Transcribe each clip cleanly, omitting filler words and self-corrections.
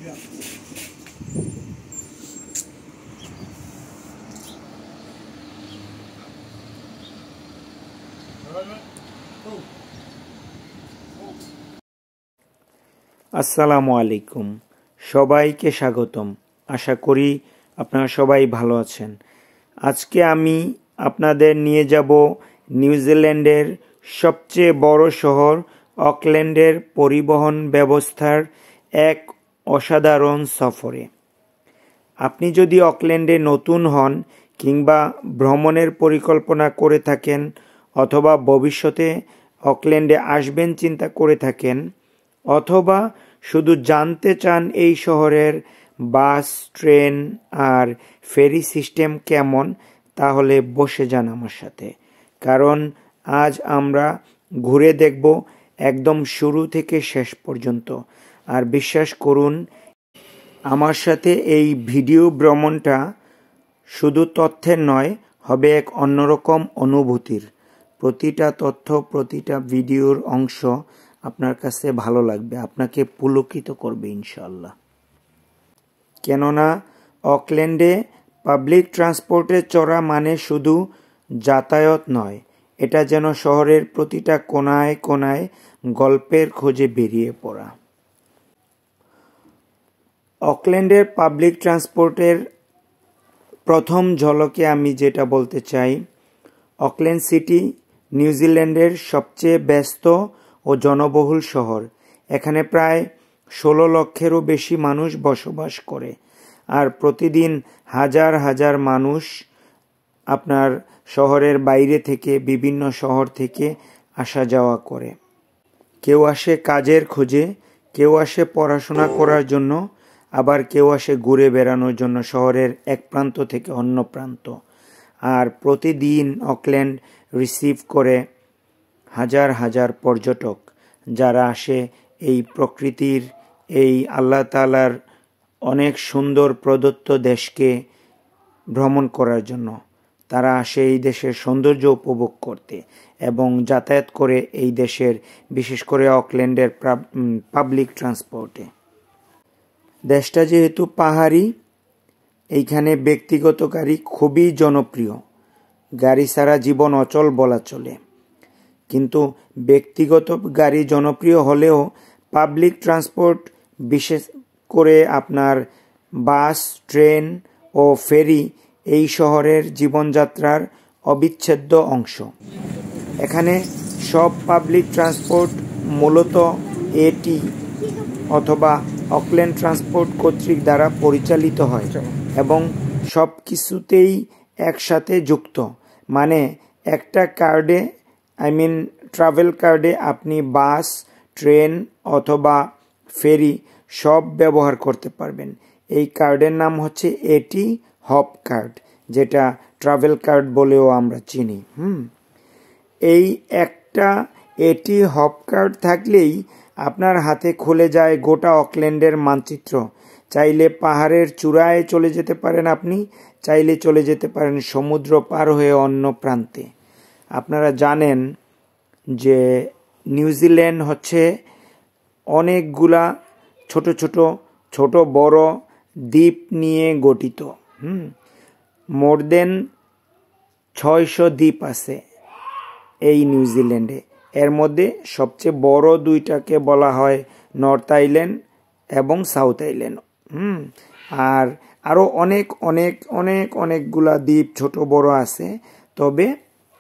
আসসালামু আলাইকুম, সবাইকে স্বাগতম। আশা করি আপনারা সবাই ভালো আছেন। আজকে আমি আপনাদের নিয়ে যাব নিউজিল্যান্ডের সবচেয়ে বড় শহর অকল্যান্ডের পরিবহন ব্যবস্থার এক অসাধারণ সফরে। আপনি যদি অকল্যান্ডে নতুন হন কিংবা ভ্রমণের পরিকল্পনা করে থাকেন অথবা ভবিষ্যতে অকল্যান্ডে আসবেন চিন্তা করে থাকেন, অথবা শুধু জানতে চান এই শহরের বাস, ট্রেন আর ফেরি সিস্টেম কেমন, তাহলে বসে যান আমার সাথে। কারণ আজ আমরা ঘুরে দেখব একদম শুরু থেকে শেষ পর্যন্ত। আর বিশ্বাস করুন, আমার সাথে এই ভিডিও ভ্রমণটা শুধু তথ্যের নয়, হবে এক অন্যরকম অনুভূতির। প্রতিটা তথ্য, প্রতিটা ভিডিওর অংশ আপনার কাছে ভালো লাগবে, আপনাকে পুলকিত করবে ইনশাল্লাহ। কেননা অকল্যান্ডে পাবলিক ট্রান্সপোর্টে চড়া মানে শুধু যাতায়াত নয়, এটা যেন শহরের প্রতিটা কোনায় কোনায় গল্পের খোঁজে বেরিয়ে পড়া। অকল্যান্ডের পাবলিক ট্রান্সপোর্টের প্রথম ঝলকে আমি যেটা বলতে চাই, অকল্যান্ড সিটি নিউজিল্যান্ডের সবচেয়ে ব্যস্ত ও জনবহুল শহর। এখানে প্রায় 16 লক্ষেরও বেশি মানুষ বসবাস করে, আর প্রতিদিন হাজার হাজার মানুষ আপনার শহরের বাইরে থেকে, বিভিন্ন শহর থেকে আসা যাওয়া করে। কেউ আসে কাজের খোঁজে, কেউ আসে পড়াশোনা করার জন্য, আবার কেউ আসে ঘুরে বেড়ানোর জন্য শহরের এক প্রান্ত থেকে অন্য প্রান্ত। আর প্রতিদিন অকল্যান্ড রিসিভ করে হাজার হাজার পর্যটক, যারা আসে এই প্রকৃতির, এই আল্লাহ তাআলার অনেক সুন্দর প্রদত্ত দেশকে ভ্রমণ করার জন্য। তারা আসে এই দেশের সৌন্দর্য উপভোগ করতে এবং যাতায়াত করে এই দেশের, বিশেষ করে অকল্যান্ডের পাবলিক ট্রান্সপোর্টে। দেশটা যেহেতু পাহাড়ি, এইখানে ব্যক্তিগত গাড়ি খুবই জনপ্রিয়। গাড়ি ছাড়া জীবন অচল বলা চলে। কিন্তু ব্যক্তিগত গাড়ি জনপ্রিয় হলেও পাবলিক ট্রান্সপোর্ট, বিশেষ করে আপনার বাস, ট্রেন ও ফেরি এই শহরের জীবনযাত্রার অবিচ্ছেদ্য অংশ। এখানে সব পাবলিক ট্রান্সপোর্ট মূলত এটি অথবা অকল্যান্ড ট্রান্সপোর্ট কর্তৃক দ্বারা পরিচালিত হয় এবং সব কিছুতেই একসাথে যুক্ত। মানে একটা কার্ডে, ট্রাভেল কার্ডে আপনি বাস, ট্রেন অথবা ফেরি সব ব্যবহার করতে পারবেন। এই কার্ডের নাম হচ্ছে এটি হপ কার্ড, যেটা ট্রাভেল কার্ড বলেও আমরা চিনি। এই একটা এটি হপ কার্ড থাকলেই আপনার হাতে খুলে যায় গোটা অকল্যান্ডের মানচিত্র। চাইলে পাহাড়ের চূড়ায় চলে যেতে পারেন আপনি, চাইলে চলে যেতে পারেন সমুদ্র পার হয়ে অন্য প্রান্তে। আপনারা জানেন যে নিউজিল্যান্ড হচ্ছে অনেকগুলা ছোট ছোট ছোট বড় দ্বীপ নিয়ে গঠিত। মোর দেন 600 দ্বীপ আছে এই নিউজিল্যান্ডে। এর মধ্যে সবচেয়ে বড় দুইটাকে বলা হয় নর্থ আইল্যান্ড এবং সাউথ আইল্যান্ড। আর আরও অনেক অনেক অনেক অনেকগুলা দ্বীপ ছোট বড় আছে। তবে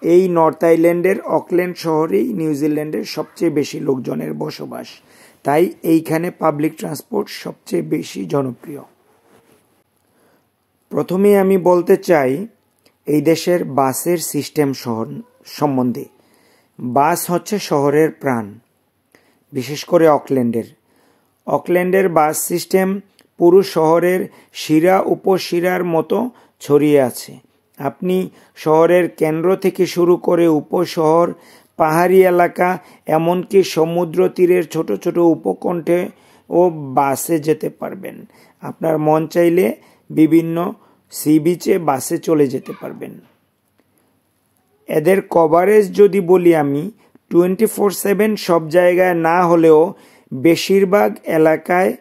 এই নর্থ আইল্যান্ডের অকল্যান্ড শহরেই নিউজিল্যান্ডের সবচেয়ে বেশি লোকজনের বসবাস, তাই এইখানে পাবলিক ট্রান্সপোর্ট সবচেয়ে বেশি জনপ্রিয়। প্রথমে আমি বলতে চাই এই দেশের বাসের সিস্টেম সম্বন্ধে। বাস হচ্ছে শহরের প্রাণ, বিশেষ করে অকল্যান্ডের বাস সিস্টেম পুরো শহরের শিরা উপশিরার মতো ছড়িয়ে আছে। আপনি শহরের কেন্দ্র থেকে শুরু করে উপশহর, পাহাড়ি এলাকা, এমনকি সমুদ্র তীরের ছোট ছোট উপকণ্ঠে ও বাসে যেতে পারবেন। আপনার মন চাইলে বিভিন্ন সি বিচে বাসে চলে যেতে পারবেন। এদের কভারেজ যদি বলি আমি, 24/7 সব জায়গায় না হলেও বেশিরভাগ এলাকায়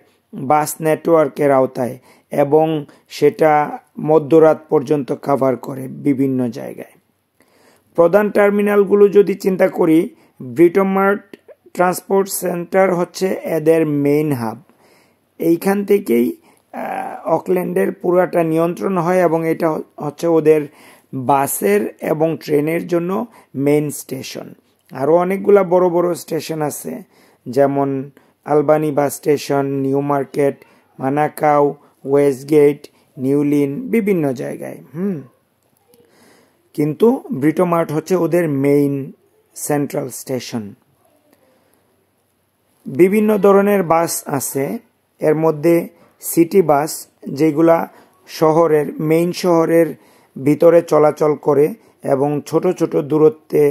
বাস নেটওয়ার্কের আওতায় এবং সেটা মধ্যরাত পর্যন্ত কভার করে বিভিন্ন জায়গায়। প্রধান টার্মিনালগুলো যদি চিন্তা করি, ব্রিটোমার্ট ট্রান্সপোর্ট সেন্টার হচ্ছে এদের মেইন হাব। এইখান থেকেই অকল্যান্ডের পুরাটা নিয়ন্ত্রণ হয় এবং এটা হচ্ছে ওদের বাসের এবং ট্রেনের জন্য মেইন স্টেশন। আরও অনেকগুলা বড় বড় স্টেশন আছে, যেমন Albany bus station, Newmarket, Manukau, Westgate, Newlynn, বিভিন্ন জায়গায়। কিন্তু ব্রিটোমার্ট হচ্ছে ওদের মেইন সেন্ট্রাল স্টেশন। বিভিন্ন ধরনের বাস আছে, এর মধ্যে সিটি বাস যেগুলা শহরের মেইন শহরের ভিতরে চলাচল করে এবং ছোট ছোট দূরত্বে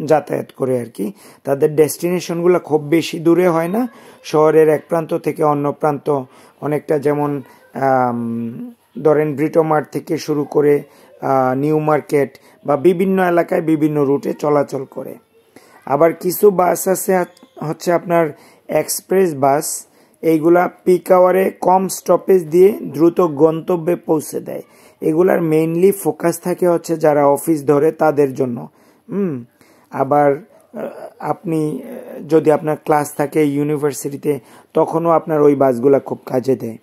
যাতায়াত করে আর কি। তাদের ডেস্টিনেশনগুলো খুব বেশি দূরে হয় না, শহরের এক প্রান্ত থেকে অন্য প্রান্ত, অনেকটা যেমন ধরেন ব্রিটোমার্ট থেকে শুরু করে নিউ মার্কেট বা বিভিন্ন এলাকায় বিভিন্ন রুটে চলাচল করে। আবার কিছু বাস আছে হচ্ছে আপনার এক্সপ্রেস বাস, এইগুলা পিক আওয়ারে কম স্টপেজ দিয়ে দ্রুত গন্তব্যে পৌঁছে দেয়। এগুলার মেইনলি ফোকাস থাকে হচ্ছে যারা অফিস ধরে তাদের জন্য। আবার আপনি যদি আপনার ক্লাস থাকে ইউনিভার্সিটিতে, তখনও আপনার ওই বাসগুলা খুব কাজে দেয়।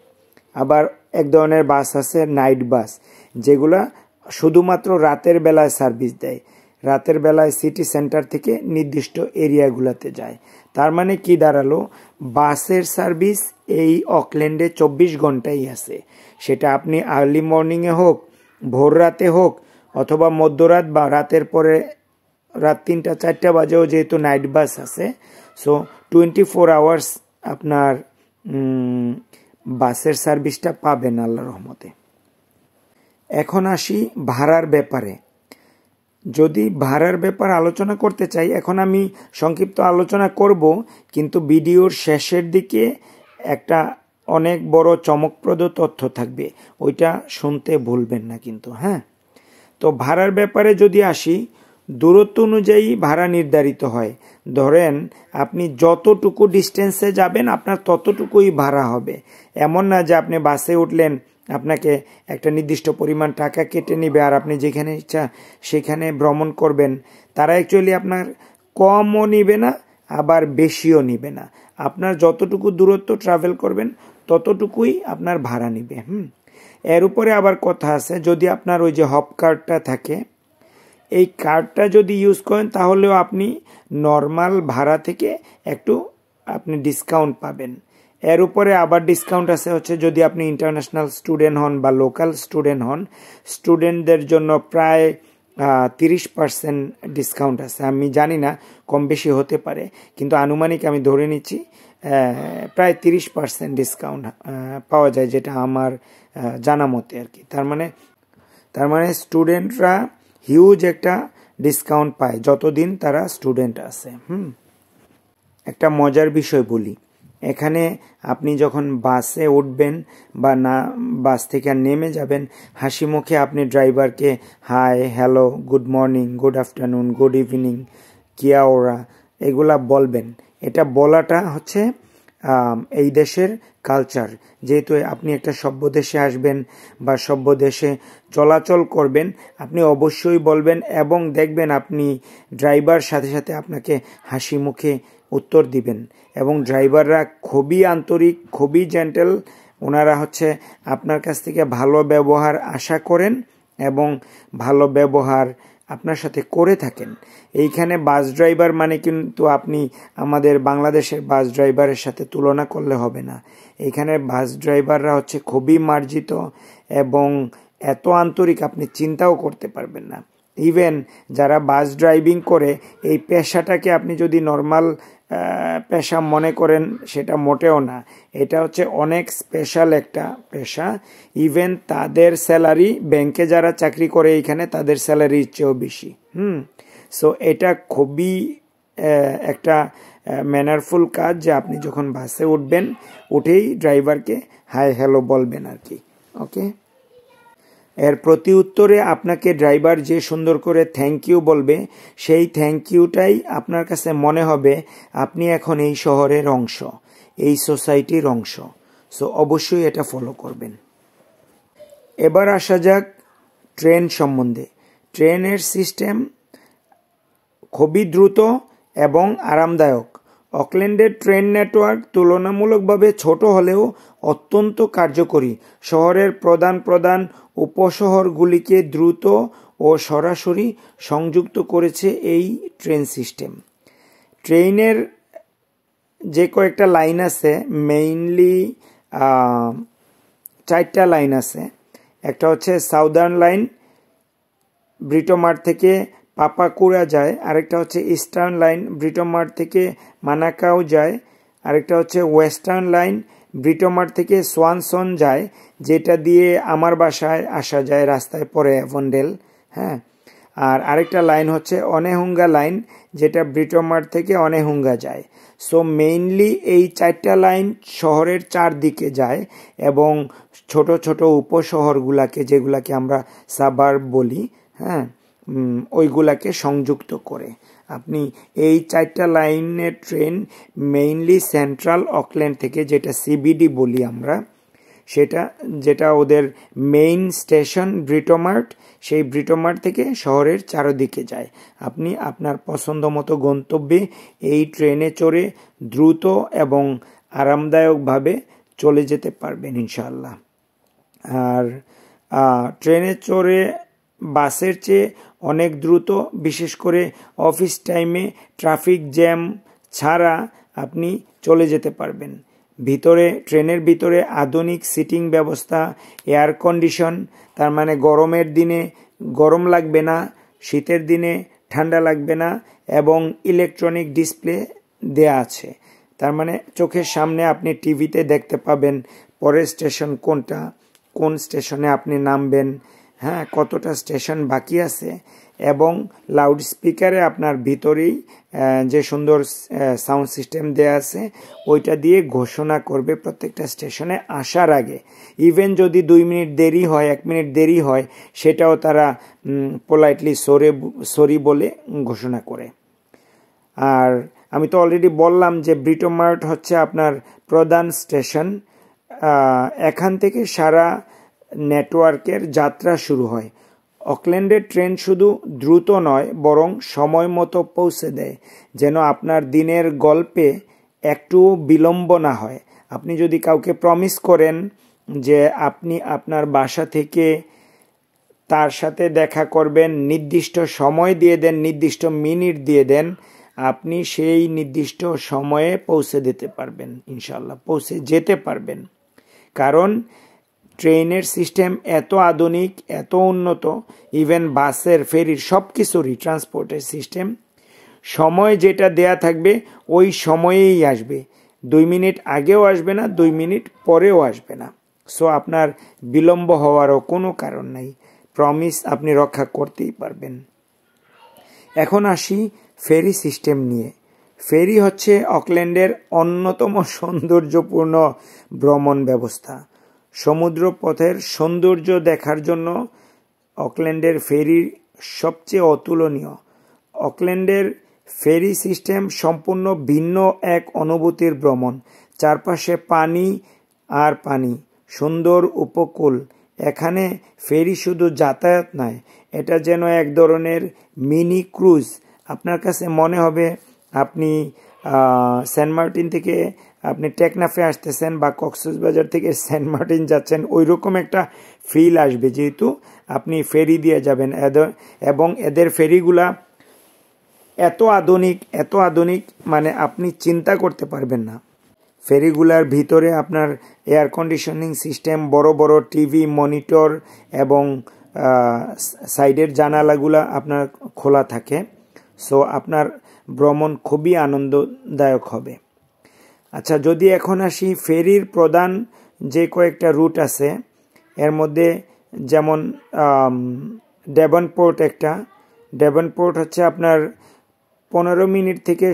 আবার এক ধরনের বাস আছে নাইট বাস, যেগুলা শুধুমাত্র রাতের বেলায় সার্ভিস দেয়, রাতের বেলায় সিটি সেন্টার থেকে নির্দিষ্ট এরিয়াগুলোতে যায়। তার মানে কি দাঁড়ালো, বাসের সার্ভিস এই অকল্যান্ডে 24 ঘন্টাই আছে। সেটা আপনি আর্লি মর্নিংয়ে হোক, ভোর রাতে হোক, অথবা মধ্যরাত বা রাতের পরে রাত 3টা-4টা বাজেও যেহেতু নাইট বাস আছে, সো 24 আওয়ার্স আপনার বাসের সার্ভিসটা পাবেন আল্লাহর রহমতে। এখন আসি ভাড়ার ব্যাপারে। যদি ভাড়ার ব্যাপার আলোচনা করতে চাই, এখন আমি সংক্ষিপ্ত আলোচনা করব, কিন্তু ভিডিওর শেষের দিকে একটা অনেক বড় চমকপ্রদ তথ্য থাকবে, ওইটা শুনতে ভুলবেন না কিন্তু। তো ভাড়ার ব্যাপারে যদি আসি, দূরত্ব অনুযায়ী ভাড়া নির্ধারিত হয়। ধরেন আপনি যতটুকু ডিস্টেন্সে যাবেন আপনার ততটুকুই ভাড়া হবে। এমন না যে আপনি বাসে উঠলেন, আপনাকে একটা নির্দিষ্ট পরিমাণ টাকা কেটে নিবে আর আপনি যেখানে ইচ্ছা সেখানে ভ্রমণ করবেন। তারা অ্যাকচুয়ালি আপনার কমও নিবে না, আবার বেশিও নিবে না। আপনার যতটুকু দূরত্ব ট্রাভেল করবেন ততটুকুই আপনার ভাড়া নিবে। এর উপরে আবার কথা আছে, যদি আপনার ওই যে হপ কার্ডটা থাকে, এই কার্ডটা যদি ইউজ করেন তাহলেও আপনি নর্মাল ভাড়া থেকে একটু আপনি ডিসকাউন্ট পাবেন। এর উপরে আবার ডিসকাউন্ট আছে হচ্ছে যদি আপনি ইন্টারন্যাশনাল স্টুডেন্ট হন বা লোকাল স্টুডেন্ট হন, স্টুডেন্টদের জন্য প্রায় 30% ডিসকাউন্ট আছে। আমি জানি না, কম বেশি হতে পারে, কিন্তু আনুমানিক আমি ধরে নিচ্ছি প্রায় 30% ডিসকাউন্ট পাওয়া যায়, যেটা আমার জানা মতে আর কি। তার মানে স্টুডেন্টরা হিউজ একটা ডিসকাউন্ট পায় যতদিন তারা স্টুডেন্ট আছে। একটা মজার বিষয় বলি, এখানে আপনি যখন বাসে উঠবেন বা না বাস থেকে নেমে যাবেন, হাসি মুখে আপনি ড্রাইভারকে hi, hello, good morning, good afternoon, good evening, কিয়া ওরা এগুলা বলবেন। এটা বলাটা হচ্ছে এই দেশের কালচার। যেহেতু আপনি একটা সভ্য দেশে আসবেন বা সভ্য দেশে চলাচল করবেন, আপনি অবশ্যই বলবেন এবং দেখবেন আপনি ড্রাইভার সাথে সাথে আপনাকে হাসি মুখে উত্তর দিবেন। এবং ড্রাইভাররা খুবই আন্তরিক, খুবই জেন্টেল, ওনারা হচ্ছে আপনার কাছ থেকে ভালো ব্যবহার আশা করেন এবং ভালো ব্যবহার আপনার সাথে করে থাকেন। এইখানে বাস ড্রাইভার মানে কিন্তু আপনি আমাদের বাংলাদেশের বাস ড্রাইভারের সাথে তুলনা করলে হবে না। এইখানে বাস ড্রাইভাররা হচ্ছে খুবই মার্জিত এবং এত আন্তরিক আপনি চিন্তাও করতে পারবেন না। ইভেন যারা বাস ড্রাইভিং করে, এই পেশাটাকে আপনি যদি নর্মাল পেশা মনে করেন, সেটা মোটেও না। এটা হচ্ছে অনেক স্পেশাল একটা পেশা। ইভেন তাদের স্যালারি, ব্যাংকে যারা চাকরি করে এইখানে, তাদের স্যালারির চেয়েও বেশি। সো এটা খুবই একটা ম্যানারফুল কাজ যে আপনি যখন বাসে উঠবেন, উঠেই ড্রাইভারকে হাই হ্যালো বলবেন আর কি। ওকে, এর প্রতি উত্তরে আপনাকে ড্রাইভার যে সুন্দর করে থ্যাংক ইউ বলবে, সেই থ্যাংক ইউটাই আপনার কাছে মনে হবে আপনি এখন এই শহরের অংশ, এই সোসাইটির অংশ। সো অবশ্যই এটা ফলো করবেন। এবার আসা যাক ট্রেন সম্বন্ধে। ট্রেনের সিস্টেম খুবই দ্রুত এবং আরামদায়ক। অকল্যান্ডের ট্রেন নেটওয়ার্ক তুলনামূলকভাবে ছোট হলেও অত্যন্ত কার্যকরী। শহরের প্রধান উপশহরগুলিকে দ্রুত ও সরাসরি সংযুক্ত করেছে এই ট্রেন সিস্টেম। ট্রেনের যে কয়েকটা লাইন আছে, মেইনলি 4টা লাইন আছে। একটা হচ্ছে সাউদার্ন লাইন, ব্রিটোমার থেকে পাপাকুড়া যায়। আরেকটা হচ্ছে ইস্টার্ন লাইন, ব্রিটোমার থেকে মানাকাও যায়। আরেকটা হচ্ছে ওয়েস্টার্ন লাইন, ব্রিটোমার থেকে সোয়ানসন যায়, যেটা দিয়ে আমার বাসায় আসা যায় রাস্তায় পরে অ্যাভনডেল। হ্যাঁ, আর আরেকটা লাইন হচ্ছে অনেহুঙ্গা লাইন, যেটা ব্রিটোমার থেকে অনেহুঙ্গা যায়। সো মেইনলি এই 4টা লাইন শহরের চারদিকে যায় এবং ছোট ছোট উপশহরগুলাকে, যেগুলাকে আমরা সাবার্ব বলি, হ্যাঁ, ওইগুলাকে সংযুক্ত করে। আপনি এই 4টা লাইনের ট্রেন মেইনলি সেন্ট্রাল অকল্যান্ড থেকে, যেটা সিবিডি বলি আমরা, যেটা ওদের মেইন স্টেশন ব্রিটোমার্ট, সেই ব্রিটোমার্ট থেকে শহরের চারদিকে যায়। আপনি আপনার পছন্দ মতো গন্তব্যে এই ট্রেনে চড়ে দ্রুত এবং আরামদায়কভাবে চলে যেতে পারবেন ইনশাআল্লাহ। আর ট্রেনে চড়ে বাসের চেয়ে অনেক দ্রুত, বিশেষ করে অফিস টাইমে ট্রাফিক জ্যাম ছাড়া আপনি চলে যেতে পারবেন। ট্রেনের ভিতরে আধুনিক সিটিং ব্যবস্থা, এয়ার কন্ডিশন, তার মানে গরমের দিনে গরম লাগবে না, শীতের দিনে ঠান্ডা লাগবে না, এবং ইলেকট্রনিক ডিসপ্লে দেয়া আছে। তার মানে চোখের সামনে আপনি টিভিতে দেখতে পাবেন পরের স্টেশন কোনটা, কোন স্টেশনে আপনি নামবেন, হ্যাঁ, কতটা স্টেশন বাকি আছে, এবং লাউড স্পিকারে আপনার ভিতরেই যে সুন্দর সাউন্ড সিস্টেম দেয়া আছে, ওইটা দিয়ে ঘোষণা করবে প্রত্যেকটা স্টেশনে আসার আগে। ইভেন যদি 2 মিনিট দেরি হয়, 1 মিনিট দেরি হয়, সেটাও তারা পোলাইটলি সরি বলে ঘোষণা করে। আর আমি তো অলরেডি বললাম যে ব্রিটোমার্ট হচ্ছে আপনার প্রধান স্টেশন। এখান থেকে সারা নেটওয়ার্কের যাত্রা শুরু হয়। অকল্যান্ডের ট্রেন শুধু দ্রুত নয়, বরং সময় মতো পৌঁছে দেয়, যেন আপনার দিনের গল্পে একটু বিলম্ব না হয়। আপনি যদি কাউকে প্রমিস করেন যে আপনি আপনার বাসা থেকে তার সাথে দেখা করবেন, নির্দিষ্ট সময় দিয়ে দেন, নির্দিষ্ট মিনিট দিয়ে দেন, আপনি সেই নির্দিষ্ট সময়ে পৌঁছে দিতে পারবেন ইনশাল্লাহ, পৌঁছে যেতে পারবেন। কারণ ট্রেনের সিস্টেম এত আধুনিক, এত উন্নত, ইভেন বাসের, ফেরির, সব কিছুরই ট্রান্সপোর্টের সিস্টেম, সময় যেটা দেয়া থাকবে ওই সময়েই আসবে। 2 মিনিট আগেও আসবে না, 2 মিনিট পরেও আসবে না। সো আপনার বিলম্ব হওয়ারও কোনো কারণ নাই, প্রমিস আপনি রক্ষা করতেই পারবেন। এখন আসি ফেরি সিস্টেম নিয়ে। ফেরি হচ্ছে অকল্যান্ডের অন্যতম সৌন্দর্যপূর্ণ ভ্রমণ ব্যবস্থা। সমুদ্র পথের সৌন্দর্য দেখার জন্য অকল্যান্ডের ফেরি সবচেয়ে অতুলনীয়। অকল্যান্ডের ফেরি সিস্টেম সম্পূর্ণ ভিন্ন এক অনুভূতির ভ্রমণ। চারপাশে পানি আর পানি, সুন্দর উপকূল। এখানে ফেরি শুধু যাতায়াত নয়, এটা যেন এক ধরনের মিনি ক্রুজ। আপনার কাছে মনে হবে আপনি সেন্ট মার্টিন থেকে আপনি টেকনাফে আসতেছেন, বা কক্সবাজার থেকে সেন্ট মার্টিন যাচ্ছেন, ওই রকম একটা ফিল আসবে, যেহেতু আপনি ফেরি দিয়ে যাবেন। এবং এদের ফেরিগুলা এত আধুনিক, মানে আপনি চিন্তা করতে পারবেন না। ফেরিগুলার ভিতরে আপনার এয়ার কন্ডিশনিং সিস্টেম, বড় বড় টিভি মনিটর, এবং সাইডের জানালাগুলা আপনার খোলা থাকে। সো আপনার ভ্রমণ খুবই আনন্দদায়ক হবে। আচ্ছা, যদি এখন আসি ফেরির প্রধান যে কয়েকটা রুট আছে, এর মধ্যে যেমন ডেভনপোর্ট একটা। ডেভনপোর্ট হচ্ছে আপনার 15 মিনিট থেকে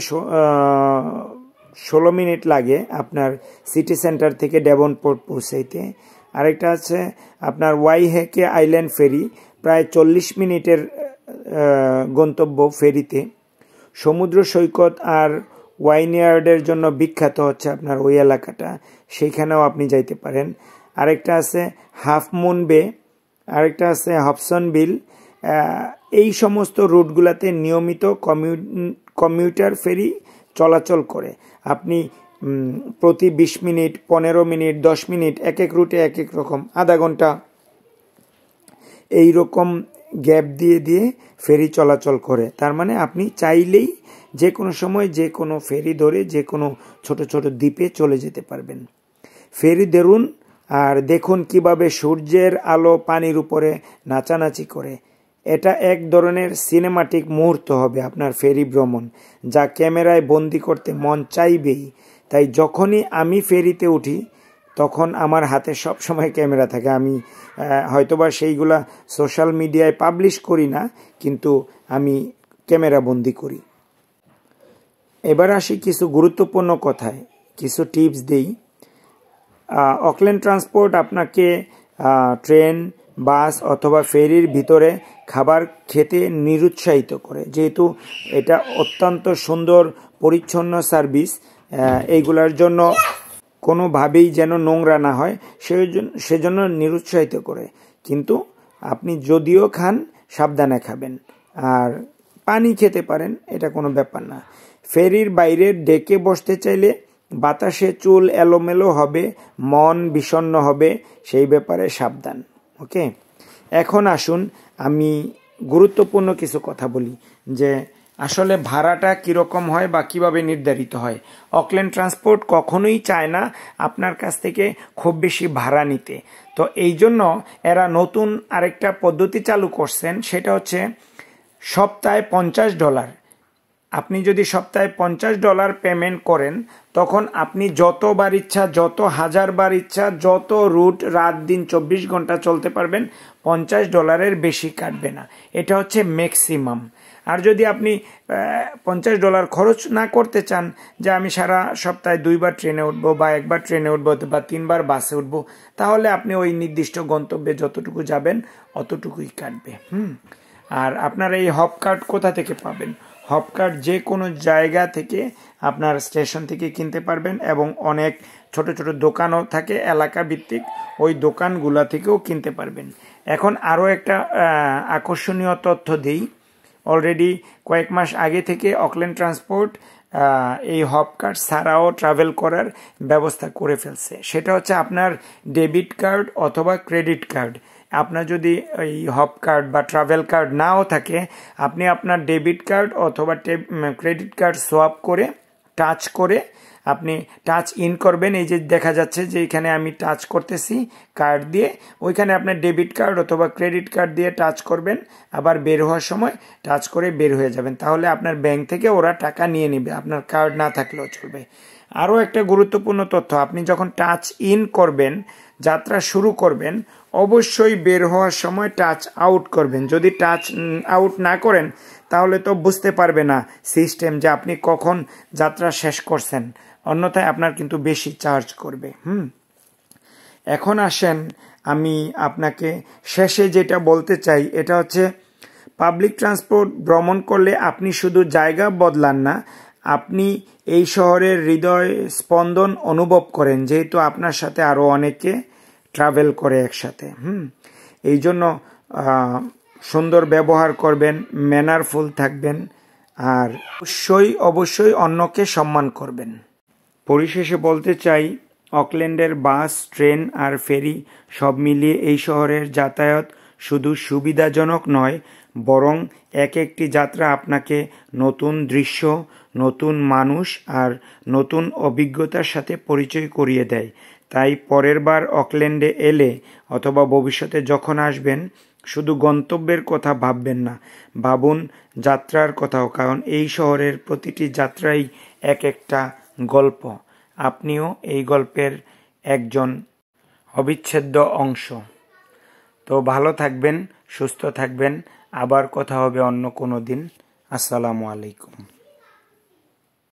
16 মিনিট লাগে আপনার সিটি সেন্টার থেকে ডেভনপোর্ট পৌঁছাইতে। আরেকটা আছে আপনার ওয়াইহেকে আইল্যান্ড ফেরি, প্রায় 40 মিনিটের গন্তব্য ফেরিতে। সমুদ্র সৈকত আর ওয়াইনইয়ার্ডের জন্য বিখ্যাত হচ্ছে আপনার ওই এলাকাটা, সেইখানেও আপনি যাইতে পারেন। আরেকটা আছে হাফ মুন বে, আরেকটা আছে হবসন বিল। এই সমস্ত রুটগুলোতে নিয়মিত কমিউটার ফেরি চলাচল করে। আপনি প্রতি 20 মিনিট, 15 মিনিট, 10 মিনিট, এক এক রুটে এক এক রকম, আধা ঘন্টা এই রকম গ্যাপ দিয়ে দিয়ে ফেরি চলাচল করে। তার মানে আপনি চাইলেই যে কোনো সময় যে কোনো ফেরি ধরে যে কোনো ছোট ছোট দ্বীপে চলে যেতে পারবেন। ফেরি ধরুন আর দেখুন কিভাবে সূর্যের আলো পানির উপরে নাচানাচি করে। এটা এক ধরনের সিনেমাটিক মুহূর্ত হবে আপনার ফেরি ভ্রমণ, যা ক্যামেরায় বন্দি করতে মন চাইবেই। তাই যখনই আমি ফেরিতে উঠি তখন আমার হাতে সব সময় ক্যামেরা থাকে। আমি হয়তোবা সেইগুলা সোশ্যাল মিডিয়ায় পাবলিশ করি না, কিন্তু আমি ক্যামেরা বন্দি করি। এবার আসি কিছু গুরুত্বপূর্ণ কথায়, কিছু টিপস দেই। অকল্যান্ড ট্রান্সপোর্ট আপনাকে ট্রেন, বাস অথবা ফেরির ভিতরে খাবার খেতে নিরুৎসাহিত করে, যেহেতু এটা অত্যন্ত সুন্দর পরিচ্ছন্ন সার্ভিস। এইগুলার জন্য কোনোভাবেই যেন নোংরা না হয় সেজন্য নিরুৎসাহিত করে। কিন্তু আপনি যদিও খান সাবধানে খাবেন, আর পানি খেতে পারেন, এটা কোনো ব্যাপার না। ফেরির বাইরে ডেকে বসতে চাইলে বাতাসে চুল এলোমেলো হবে, মন বিষণ্ণ হবে, সেই ব্যাপারে সাবধান। ওকে, এখন আসুন আমি গুরুত্বপূর্ণ কিছু কথা বলি যে আসলে ভাড়াটা কীরকম হয় বা কিভাবে নির্ধারিত হয়। অকল্যান্ড ট্রান্সপোর্ট কখনোই চায় না আপনার কাছ থেকে খুব বেশি ভাড়া নিতে। তো এই জন্য এরা নতুন আরেকটা পদ্ধতি চালু করছেন, সেটা হচ্ছে সপ্তাহে $50। আপনি যদি সপ্তাহে $50 পেমেন্ট করেন, তখন আপনি যতবার ইচ্ছা, যত হাজারবার ইচ্ছা, যত রুট রাত দিন 24 ঘন্টা চলতে পারবেন, $50 বেশি কাটবে না। এটা হচ্ছে ম্যাক্সিমাম। আর যদি আপনি $50 খরচ না করতে চান, যে আমি সারা সপ্তাহে 2বার ট্রেনে উঠবো বা 1বার ট্রেনে উঠবো বা 3বার বাসে উঠবো, তাহলে আপনি ওই নির্দিষ্ট গন্তব্যে যতটুকু যাবেন অতটুকুই কাটবে। আর আপনারা এই হপ কার্ড কোথা থেকে পাবেন? হপ কার্ড যে কোনো জায়গা থেকে আপনার স্টেশন থেকে কিনতে পারবেন, এবং অনেক ছোট ছোট দোকানও থাকে এলাকা ভিত্তিক, ওই দোকানগুলা থেকেও কিনতে পারবেন। এখন আরও একটা আকর্ষণীয় তথ্য দিই। অলরেডি কয়েক মাস আগে থেকে অকল্যান্ড ট্রান্সপোর্ট এই হপ কার্ড ছাড়াও ট্রাভেল করার ব্যবস্থা করে ফেলছে। সেটা হচ্ছে আপনার ডেবিট কার্ড অথবা ক্রেডিট কার্ড। আপনার যদি এই হপ কার্ড বা ট্রাভেল কার্ড নাও থাকে, আপনি আপনার ডেবিট কার্ড অথবা ক্রেডিট কার্ড সোয়াপ করে, টাচ করে আপনি টাচ ইন করবেন। এই যে দেখা যাচ্ছে যে এখানে আমি টাচ করতেছি কার্ড দিয়ে, ওইখানে আপনার ডেবিট কার্ড অথবা ক্রেডিট কার্ড দিয়ে টাচ করবেন, আবার বের হওয়ার সময় টাচ করে বের হয়ে যাবেন। তাহলে আপনার ব্যাংক থেকে ওরা টাকা নিয়ে নেবে, আপনার কার্ড না থাকলেও চলবে। আরও একটা গুরুত্বপূর্ণ তথ্য, আপনি যখন টাচ ইন করবেন, যাত্রা শুরু করবেন, অবশ্যই বের হওয়ার সময় টাচ আউট করবেন। যদি টাচ আউট না করেন তাহলে তো বুঝতে পারবে না সিস্টেম যে আপনি কখন যাত্রা শেষ করছেন, অন্যথায় আপনার কিন্তু বেশি চার্জ করবে। এখন আসেন আমি আপনাকে শেষে যেটা বলতে চাই, এটা হচ্ছে পাবলিক ট্রান্সপোর্ট ভ্রমণ করলে আপনি শুধু জায়গা বদলান না, আপনি এই শহরের হৃদয় স্পন্দন অনুভব করেন, যেহেতু আপনার সাথে আরও অনেকে ট্রাভেল করে একসাথে। এই জন্য সুন্দর ব্যবহার করবেন, ম্যানারফুল থাকবেন, আর অবশ্যই অন্যকে সম্মান করবেন। পরিশেষে বলতে চাই, অকল্যান্ডের বাস, ট্রেন আর ফেরি সব মিলিয়ে এই শহরের যাতায়াত শুধু সুবিধাজনক নয়, বরং এক একটি যাত্রা আপনাকে নতুন দৃশ্য, নতুন মানুষ আর নতুন অভিজ্ঞতার সাথে পরিচয় করিয়ে দেয়। তাই পরের বার অকল্যান্ডে এলে অথবা ভবিষ্যতে যখন আসবেন, শুধু গন্তব্যের কথা ভাববেন না, ভাবুন যাত্রার কথাও, কারণ এই শহরের প্রতিটি যাত্রাই এক একটা গল্প। আপনিও এই গল্পের একজন অবিচ্ছেদ্য অংশ। তো ভালো থাকবেন, সুস্থ থাকবেন, আবার কথা হবে অন্য কোনো দিন। আসসালামু আলাইকুম।